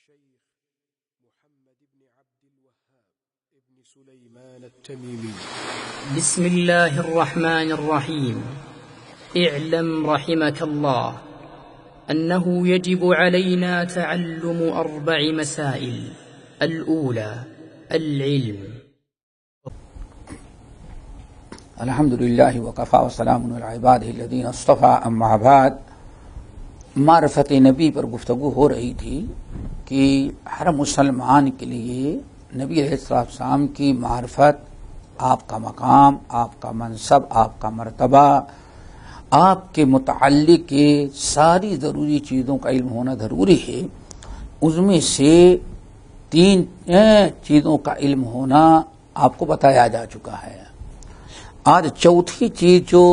الشيخ محمد بن عبد الوهاب ابن سليمان التميمي. بسم الله الرحمن الرحيم. اعلم رحمك الله أنه يجب علينا تعلم 4 مسائل. الأولى العلم. الحمد للہ وکفی وسلام علی عبادہ الذین اصطفی. اما بعد، معرفت نبی پر گفتگو ہو رہی تھی کہ ہر مسلمان کے لیے نبی علیہ السلام کی معرفت، آپ کا مقام، آپ کا منصب، آپ کا مرتبہ، آپ کے متعلق ساری ضروری چیزوں کا علم ہونا ضروری ہے. اس میں سے 3 چیزوں کا علم ہونا آپ کو بتایا جا چکا ہے. آج چوتھی چیز جو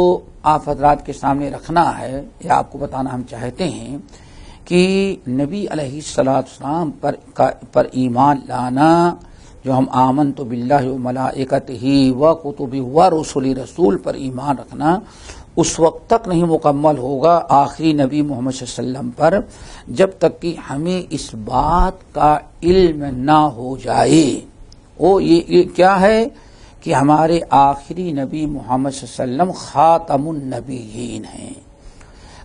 آپ حضرات کے سامنے رکھنا ہے یا آپ کو بتانا ہم چاہتے ہیں کہ نبی علیہ السلام پر ایمان لانا، جو ہم آمنت باللہ و ملائکتہ و کتبہ و رسول پر ایمان رکھنا اس وقت تک نہیں مکمل ہوگا آخری نبی محمد صلی اللہ علیہ وسلم پر، جب تک کہ ہمیں اس بات کا علم نہ ہو جائے. وہ یہ کیا ہے کہ ہمارے آخری نبی محمد صلی اللہ علیہ وسلم خاتم النبیین ہیں.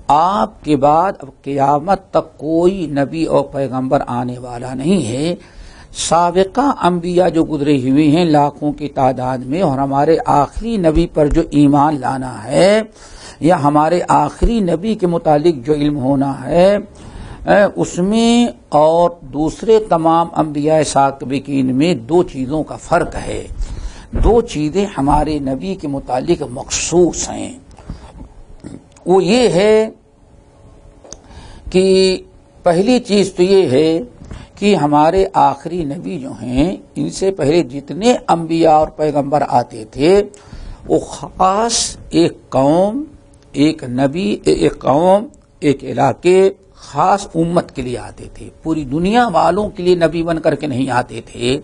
آپ کے بعد اب قیامت تک کوئی نبی اور پیغمبر آنے والا نہیں ہے. سابقہ انبیاء جو گزرے ہوئے ہیں لاکھوں کی تعداد میں، اور ہمارے آخری نبی پر جو ایمان لانا ہے یا ہمارے آخری نبی کے متعلق جو علم ہونا ہے اس میں اور دوسرے تمام انبیاء سابقین میں 2 چیزوں کا فرق ہے. 2 چیزیں ہمارے نبی کے متعلق مخصوص ہیں. وہ یہ ہے کہ پہلی چیز تو یہ ہے کہ ہمارے آخری نبی جو ہیں، ان سے پہلے جتنے انبیاء اور پیغمبر آتے تھے وہ خاص ایک قوم، ایک نبی، ایک قوم، ایک علاقے، خاص امت کے لیے آتے تھے. پوری دنیا والوں کے لیے نبی بن کر کے نہیں آتے تھے.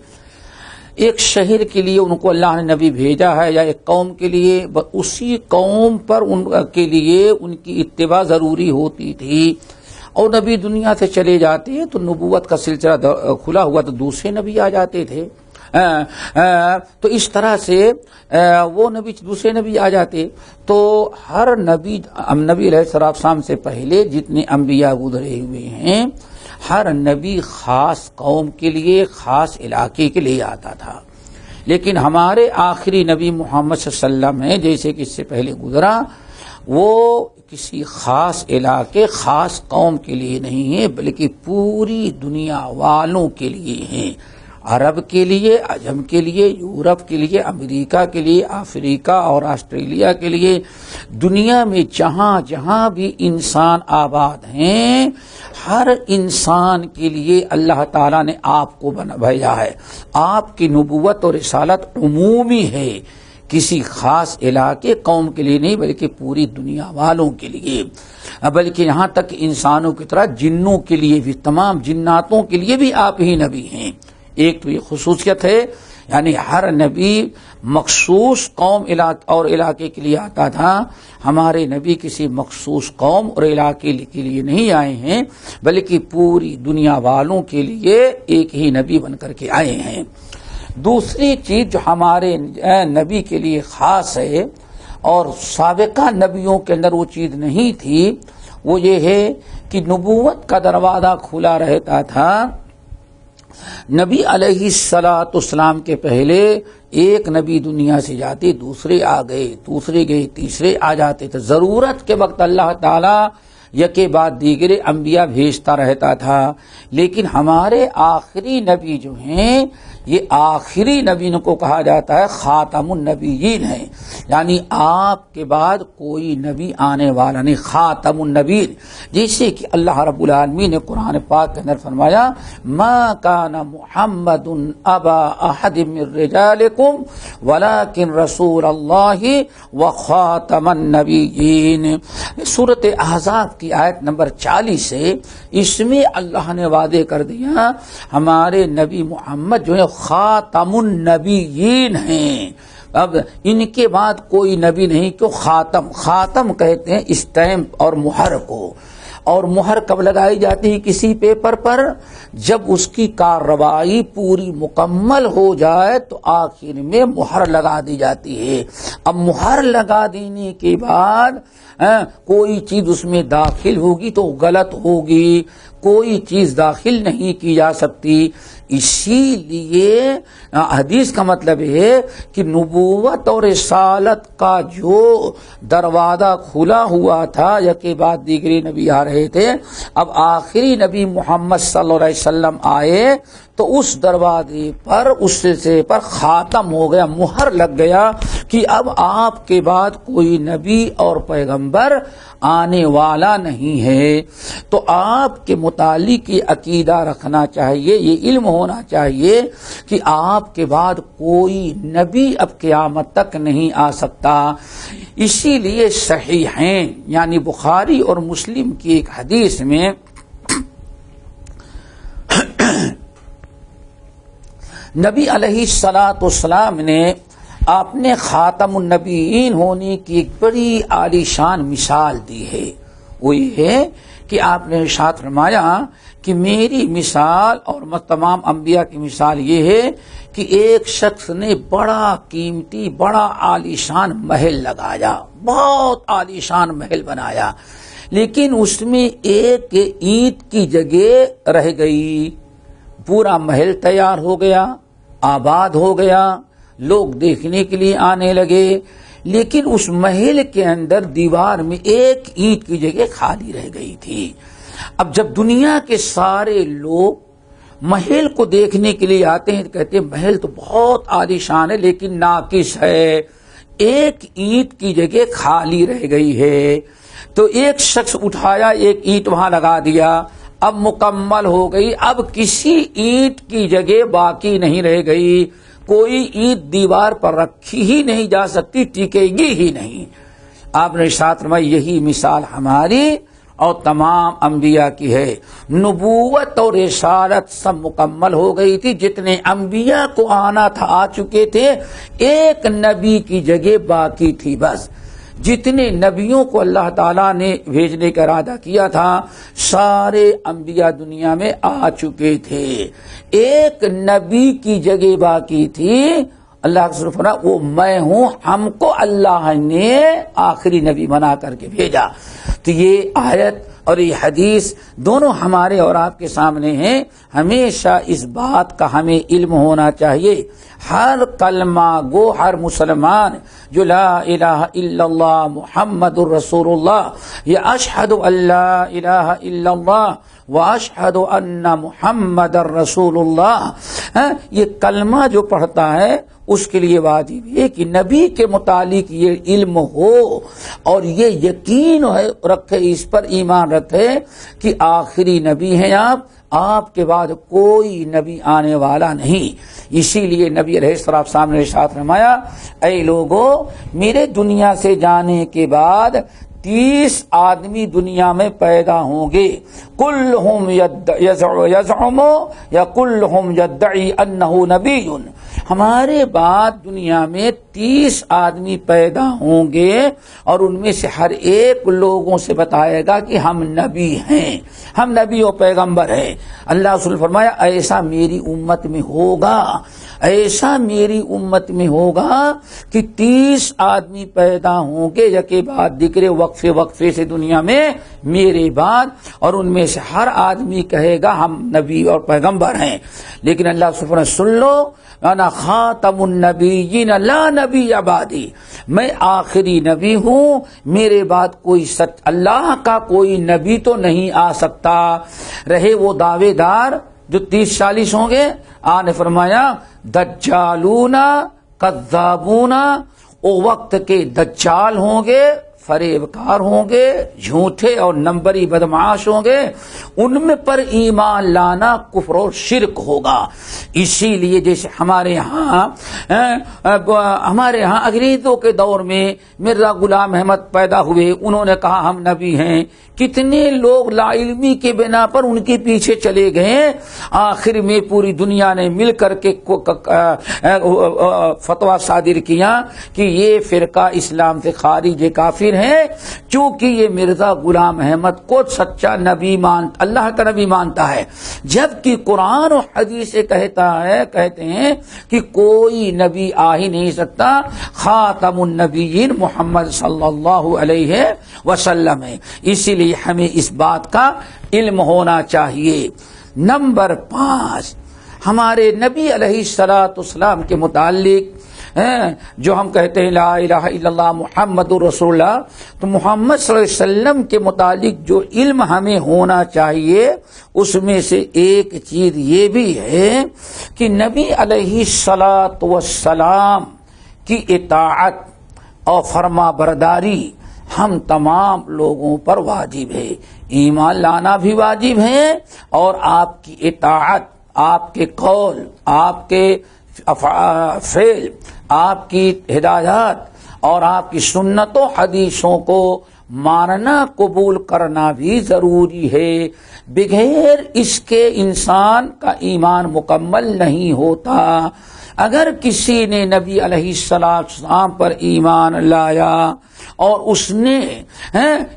ایک شہر کے لیے ان کو اللہ نے نبی بھیجا ہے یا ایک قوم کے لیے، اسی قوم پر ان کے لیے ان کی اتباع ضروری ہوتی تھی. اور نبی دنیا سے چلے جاتے تو نبوت کا سلسلہ کھلا ہوا تو دوسرے نبی آ جاتے تھے. تو اس طرح سے وہ نبی دوسرے نبی آ جاتے. تو ہر نبی علیہ السلام سے پہلے جتنے انبیاء گزرے ہوئے ہیں، ہر نبی خاص قوم کے لیے، خاص علاقے کے لیے آتا تھا. لیکن ہمارے آخری نبی محمد صلی اللہ علیہ وسلم ہیں، جیسے کہ اس سے پہلے گزرا، وہ کسی خاص علاقے، خاص قوم کے لیے نہیں ہے، بلکہ پوری دنیا والوں کے لیے ہیں. عرب کے لیے، عجم کے لیے، یورپ کے لیے، امریکہ کے لیے، افریقہ اور آسٹریلیا کے لیے، دنیا میں جہاں جہاں بھی انسان آباد ہیں، ہر انسان کے لیے اللہ تعالیٰ نے آپ کو بھیجا ہے. آپ کی نبوت اور رسالت عمومی ہے، کسی خاص علاقے قوم کے لیے نہیں، بلکہ پوری دنیا والوں کے لیے. بلکہ یہاں تک انسانوں کی طرح جنوں کے لیے بھی، تمام جناتوں کے لیے بھی آپ ہی نبی ہیں. ایک تو یہ خصوصیت ہے، یعنی ہر نبی مخصوص قوم اور علاقے کے لیے آتا تھا. ہمارے نبی کسی مخصوص قوم اور علاقے کے لیے نہیں آئے ہیں، بلکہ پوری دنیا والوں کے لیے ایک ہی نبی بن کر کے آئے ہیں. دوسری چیز جو ہمارے نبی کے لیے خاص ہے اور سابقہ نبیوں کے اندر وہ چیز نہیں تھی، وہ یہ ہے کہ نبوت کا دروازہ کھلا رہتا تھا. نبی علیہ السلام کے پہلے ایک نبی دنیا سے جاتے، دوسرے آ گئے، دوسرے گئے، تیسرے آ جاتے تھے. ضرورت کے وقت اللہ تعالی یکے بعد دیگرے انبیاء بھیجتا رہتا تھا. لیکن ہمارے آخری نبی جو ہیں، یہ آخری نبی کو کہا جاتا ہے خاتم النبیین ہے، یعنی آپ کے بعد کوئی نبی آنے والا نہیں، خاتم النبیین. جیسے کہ اللہ رب العالمین نے قرآن پاک کے اندر فرمایا، ما کان محمد ابا احد من رجالکم ولکن رسول اللہ وخاتم النبیین. سورۃ احزاب کی آیت نمبر 40 سے اس میں اللہ نے وعدے کر دیا ہمارے نبی محمد جو ہے خاتم النبیین ہیں. اب ان کے بعد کوئی نبی نہیں. کیوں خاتم کہتے ہیں اسٹیمپ اور مہر کو. اور مہر کب لگائی جاتی ہے کسی پیپر پر؟ جب اس کی کارروائی پوری مکمل ہو جائے تو آخر میں مہر لگا دی جاتی ہے۔ اب مہر لگا دینے کے بعد کوئی چیز اس میں داخل ہوگی تو غلط ہوگی، کوئی چیز داخل نہیں کی جا سکتی۔ اسی لیے حدیث کا مطلب ہے کہ نبوت اور رسالت کا جو دروازہ کھلا ہوا تھا یکے بعد دیگرے نبی آ رہے تھے، اب آخری نبی محمد صلی اللہ علیہ وسلم آئے تو اس دروازے پر اس سلسلے پر خاتم ہو گیا، مہر لگ گیا کہ اب آپ کے بعد کوئی نبی اور پیغمبر آنے والا نہیں ہے۔ تو آپ کے متعلق یہ عقیدہ رکھنا چاہیے، یہ علم ہونا چاہیے کہ آپ کے بعد کوئی نبی اب قیامت تک نہیں آ سکتا۔ اسی لیے صحیحین یعنی بخاری اور مسلم کی ایک حدیث میں نبی علیہ الصلوۃ والسلام نے آپ نے خاتم النبیین ہونے کی ایک بڑی عالیشان مثال دی ہے۔ وہ یہ ہے کہ آپ نے ارشاد فرمایا کہ میری مثال اور تمام انبیاء کی مثال یہ ہے کہ ایک شخص نے بڑا قیمتی بڑا عالیشان محل لگایا، بہت عالیشان محل بنایا، لیکن اس میں ایک اینٹ کی جگہ رہ گئی۔ پورا محل تیار ہو گیا، آباد ہو گیا، لوگ دیکھنے کے لیے آنے لگے، لیکن اس محل کے اندر دیوار میں ایک اینٹ کی جگہ خالی رہ گئی تھی۔ اب جب دنیا کے سارے لوگ محل کو دیکھنے کے لیے آتے ہیں تو کہتے ہیں محل تو بہت عالیشان ہے لیکن ناقص ہے، ایک اینٹ کی جگہ خالی رہ گئی ہے۔ تو ایک شخص اٹھایا، ایک اینٹ وہاں لگا دیا، اب مکمل ہو گئی، اب کسی اینٹ کی جگہ باقی نہیں رہ گئی، کوئی اینٹ دیوار پر رکھی ہی نہیں جا سکتی، ٹکے گی ہی نہیں۔ آپ نے ارشاد فرمایا یہی مثال ہماری اور تمام انبیاء کی ہے۔ نبوت اور رسالت سب مکمل ہو گئی تھی، جتنے انبیاء کو آنا تھا آ چکے تھے، ایک نبی کی جگہ باقی تھی بس۔ جتنے نبیوں کو اللہ تعالیٰ نے بھیجنے کا ارادہ کیا تھا سارے انبیاء دنیا میں آ چکے تھے، ایک نبی کی جگہ باقی تھی۔ اللہ کے فرمایا وہ میں ہوں، ہم کو اللہ نے آخری نبی بنا کر کے بھیجا۔ تو یہ آیت اور یہ حدیث دونوں ہمارے اور آپ کے سامنے ہیں۔ ہمیشہ اس بات کا ہمیں علم ہونا چاہیے، ہر کلمہ گو ہر مسلمان جو لا الہ الا اللہ محمد الرسول اللہ یا اشہد ان لا الہ الا اللہ واشہد ان محمد الرسول اللہ، یہ کلمہ جو پڑھتا ہے اس کے لیے واجب ہے کہ نبی کے متعلق یہ علم ہو اور یہ یقین رکھے، اس پر ایمان رکھے کہ آخری نبی ہیں آپ کے بعد کوئی نبی آنے والا نہیں۔ اسی لیے نبی علیہ السلام نے ارشاد فرمایا اے لوگو میرے دنیا سے جانے کے بعد 30 آدمی دنیا میں پیدا ہوں گے، کلہم یزعم یا کلہم یدعی انہ نبی، ہمارے بعد دنیا میں 30 آدمی پیدا ہوں گے اور ان میں سے ہر ایک لوگوں سے بتائے گا کہ ہم نبی ہیں، ہم نبی و پیغمبر ہیں۔ اللہ رسول فرمایا ایسا میری امت میں ہوگا، ایسا میری امت میں ہوگا کہ 30 آدمی پیدا ہوں گے یکے بعد دیگرے وقفے سے دنیا میں میرے بعد، اور ان میں سے ہر آدمی کہے گا ہم نبی اور پیغمبر ہیں۔ لیکن اللہ سبحانہ سن لو انا خاتم النبیین لا نبی بعدی، میں آخری نبی ہوں، میرے بعد کوئی اللہ کا کوئی نبی تو نہیں آ سکتا۔ رہے وہ دعوے دار جو 30-40 ہوں گے، آپ نے فرمایا دجالون کذابون، او وقت کے دجال ہوں گے، فریب کار ہوں گے، جھوٹے اور نمبری بدمعاش ہوں گے، ان میں پر ایمان لانا کفر اور شرک ہوگا۔ اسی لیے جیسے ہمارے ہاں انگریزوں کے دور میں مرزا غلام احمد پیدا ہوئے، انہوں نے کہا ہم نبی ہیں، کتنے لوگ لا علمی کے بنا پر ان کے پیچھے چلے گئے، آخر میں پوری دنیا نے مل کر کے فتویٰ صادر کیا کہ یہ فرقہ اسلام سے خارج کافر ہیں چونکہ یہ مرزا غلام احمد کو سچا نبی اللہ کا نبی مانتا ہے، جبکہ قرآن و حدیث سے کہتے ہیں کہ کوئی نبی آ ہی نہیں سکتا، خاتم النبیین محمد صلی اللہ علیہ وسلم ہے۔ اسی لیے ہمیں اس بات کا علم ہونا چاہیے۔ نمبر 5، ہمارے نبی علیہ الصلوۃ والسلام کے متعلق جو ہم کہتے ہیں لا الہ الا اللہ محمد رسول اللہ، تو محمد صلی اللہ علیہ وسلم کے متعلق جو علم ہمیں ہونا چاہیے اس میں سے ایک چیز یہ بھی ہے کہ نبی علیہ الصلوۃ والسلام کی اطاعت اور فرما برداری ہم تمام لوگوں پر واجب ہے، ایمان لانا بھی واجب ہے، اور آپ کی اطاعت، آپ کے قول، آپ کے فعل، آپ کی ہدایات اور آپ کی سنت و حدیثوں کو ماننا قبول کرنا بھی ضروری ہے۔ بغیر اس کے انسان کا ایمان مکمل نہیں ہوتا۔ اگر کسی نے نبی علیہ السلام پر ایمان لایا اور اس نے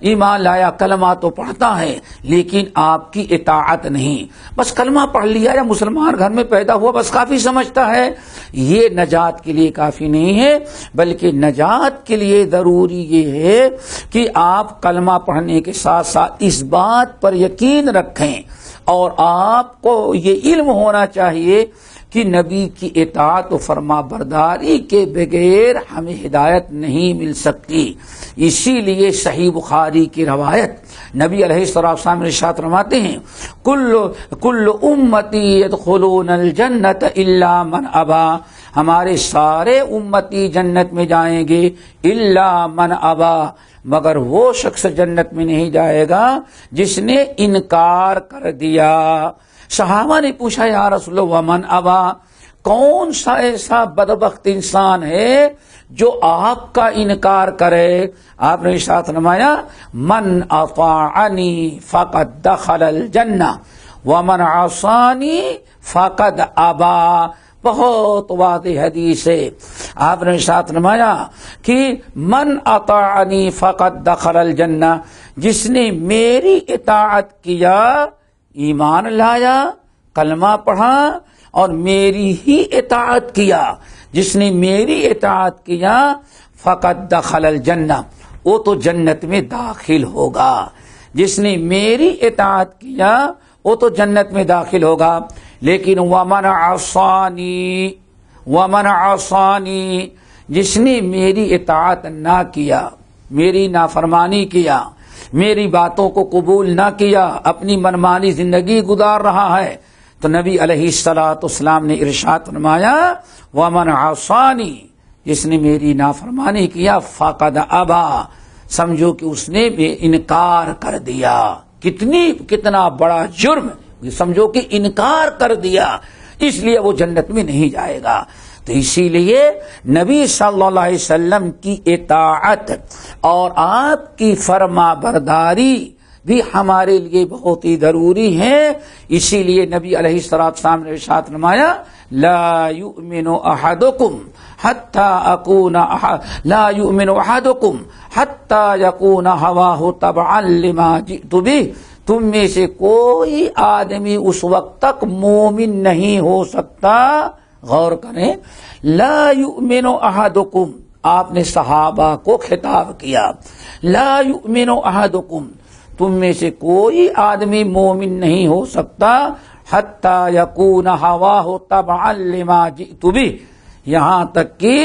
ایمان لایا، کلمہ تو پڑھتا ہے لیکن آپ کی اطاعت نہیں، بس کلمہ پڑھ لیا یا مسلمان گھر میں پیدا ہوا بس کافی سمجھتا ہے، یہ نجات کے لیے کافی نہیں ہے، بلکہ نجات کے لیے ضروری یہ ہے کہ آپ کلمہ پڑھنے کے ساتھ ساتھ اس بات پر یقین رکھیں اور آپ کو یہ علم ہونا چاہیے کہ نبی کی اطاعت و فرما برداری کے بغیر ہمیں ہدایت نہیں مل سکتی۔ اسی لیے صحیح بخاری کی روایت نبی علیہ السلام ارشاد فرماتے ہیں کل امتی یدخلون الجنت الا من ابا، ہمارے سارے امتی جنت میں جائیں گے الا من ابا، مگر وہ شخص جنت میں نہیں جائے گا جس نے انکار کر دیا۔ صحابہ نے پوچھا یا رسول اللہ ومن ابا، کون سا ایسا بدبخت انسان ہے جو آپ کا انکار کرے؟ آپ نے ارشاد فرمایا من اطاعنی فقد دخل الجنہ ومن عصانی فقد ابا۔ بہت واضح حدیث ہے۔ آپ نے ارشاد فرمایا کہ من اطاعنی فقد دخل الجنہ، جس نے میری اطاعت کیا، ایمان لایا، کلمہ پڑھا اور میری ہی اطاعت کیا، جس نے میری اطاعت کیا فقد دخل الجنہ، وہ تو جنت میں داخل ہوگا۔ جس نے میری اطاعت کیا وہ تو جنت میں داخل ہوگا۔ لیکن ومن عصانی، جس نے میری اطاعت نہ کیا، میری نافرمانی کیا، میری باتوں کو قبول نہ کیا، اپنی منمانی زندگی گزار رہا ہے، تو نبی علیہ الصلوۃ والسلام نے ارشاد فرمایا ومن عصانی، جس نے میری نافرمانی کیا فقد ابا، سمجھو کہ اس نے انکار کر دیا۔ کتنا بڑا جرم، سمجھو کہ انکار کر دیا، اس لیے وہ جنت میں نہیں جائے گا۔ تو اسی لیے نبی صلی اللہ علیہ وسلم کی اطاعت اور آپ کی فرما برداری بھی ہمارے لیے بہت ہی ضروری ہے۔ اسی لیے نبی علیہ السلام نے ارشاد فرمایا لا يؤمن احدكم حتى يكون هواه تبعا لما جئت به، تم میں سے کوئی آدمی اس وقت تک مومن نہیں ہو سکتا، غور کریں، لا يؤمن احدكم، آپ نے صحابہ کو خطاب کیا، لا يؤمن احدكم، تم میں سے کوئی آدمی مومن نہیں ہو سکتا حتی یکون ہواہ تبعا لما جئت بہ، یہاں تک کہ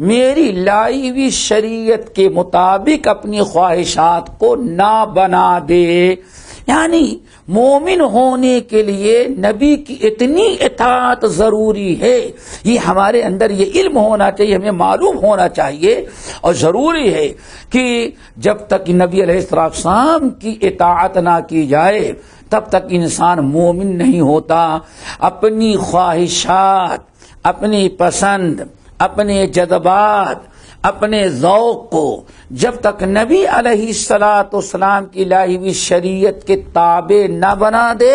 میری لائی ہوئی شریعت کے مطابق اپنی خواہشات کو نہ بنا دے۔ یعنی مومن ہونے کے لیے نبی کی اتنی اطاعت ضروری ہے، یہ ہمارے اندر یہ علم ہونا چاہیے، ہمیں معلوم ہونا چاہیے، اور ضروری ہے کہ جب تک نبی علیہ السلام کی اطاعت نہ کی جائے تب تک انسان مومن نہیں ہوتا۔ اپنی خواہشات، اپنی پسند، اپنے جذبات، اپنے ذوق کو جب تک نبی علیہ الصلوۃ والسلام کی لائی ہوئی شریعت کے تابع نہ بنا دے،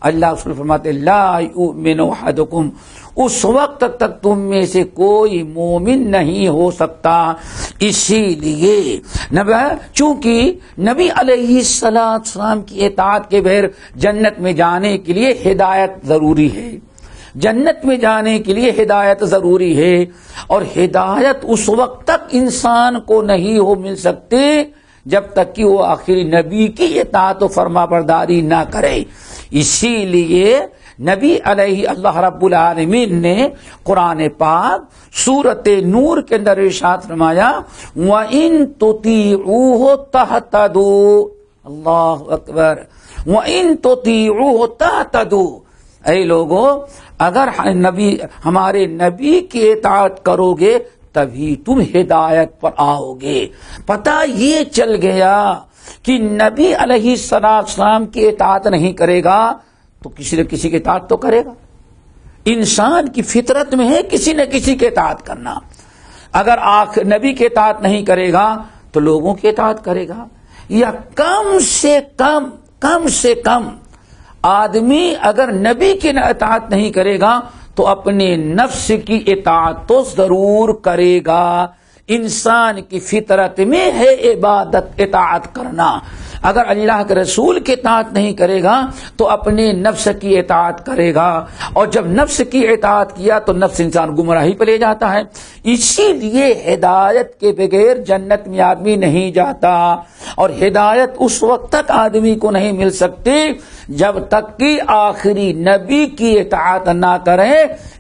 اللہ رسول فرماتے لا یؤمن احدکم، اس وقت تک تم میں سے کوئی مومن نہیں ہو سکتا. اسی لیے چونکہ نبی علیہ السلام کی اطاعت کے بغیر جنت میں جانے کے لیے ہدایت ضروری ہے، جنت میں جانے کے لیے ہدایت ضروری ہے، اور ہدایت اس وقت تک انسان کو نہیں مل سکتی جب تک کہ وہ آخری نبی کی اطاعت و فرما برداری نہ کرے. اسی لیے نبی علیہ اللہ رب العالمین نے قرآن پاک سورۃ نور کے اندر ارشاد فرمایا وَإِن تُطِيعُوهُ تَهْتَدُوا. اللہ اکبر. وَإِن تُطِيعُوهُ تَهْتَدُوا. اے لوگو، اگر ہمارے نبی کی اطاعت کرو گے تبھی تم ہدایت پر آؤ گے. پتہ یہ چل گیا کہ نبی علیہ السلام کی اطاعت نہیں کرے گا تو کسی نہ کسی کی اطاعت تو کرے گا. انسان کی فطرت میں ہے کسی نہ کسی کی اطاعت کرنا. اگر نبی کی اطاعت نہیں کرے گا تو لوگوں کی اطاعت کرے گا، یا کم سے کم آدمی اگر نبی کی اطاعت نہیں کرے گا تو اپنے نفس کی اطاعت تو ضرور کرے گا. انسان کی فطرت میں ہے عبادت اطاعت کرنا. اگر اللہ کے رسول کی اطاعت نہیں کرے گا تو اپنے نفس کی اطاعت کرے گا، اور جب نفس کی اطاعت کیا تو نفس انسان گمراہی پہ لے جاتا ہے. اسی لیے ہدایت کے بغیر جنت میں آدمی نہیں جاتا، اور ہدایت اس وقت تک آدمی کو نہیں مل سکتی جب تک کہ آخری نبی کی اطاعت نہ کرے.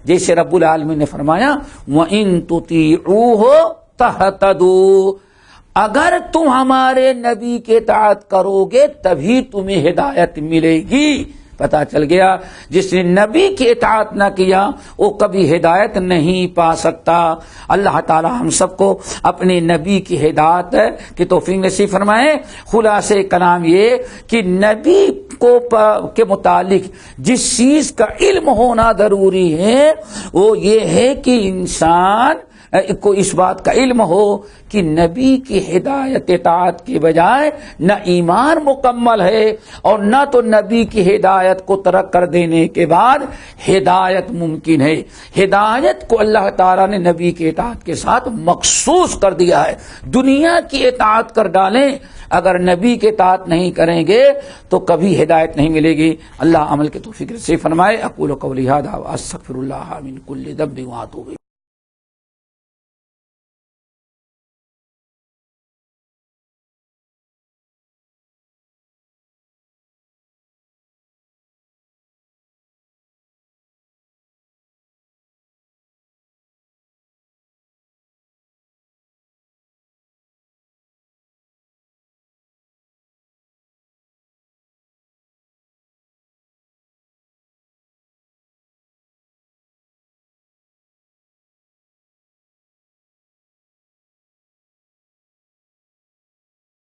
جیسے رب العالمین نے فرمایا وَإِن تُطِيعُوهُ تَهْتَدُوا. اگر تم ہمارے نبی کی اطاعت کرو گے تبھی تمہیں ہدایت ملے گی. پتا چل گیا جس نے نبی کی اطاعت نہ کیا وہ کبھی ہدایت نہیں پا سکتا. اللہ تعالی ہم سب کو اپنے نبی کی ہدایت کی توفیق نصیب فرمائے. خلاصے کلام یہ کہ نبی کے متعلق جس چیز کا علم ہونا ضروری ہے وہ یہ ہے کہ انسان کو اس بات کا علم ہو کہ نبی کی ہدایت اطاعت کے بجائے نہ ایمان مکمل ہے اور نہ تو نبی کی ہدایت کو ترک کر دینے کے بعد ہدایت ممکن ہے. ہدایت کو اللہ تعالیٰ نے نبی کی اطاعت کے ساتھ مخصوص کر دیا ہے. دنیا کی اطاعت کر ڈالیں، اگر نبی کی اطاعت نہیں کریں گے تو کبھی ہدایت نہیں ملے گی. اللہ عمل کے توفیق نصیب فرمائے. اقول قولی ھذا واستغفر اللہ من کل ذنب واتوب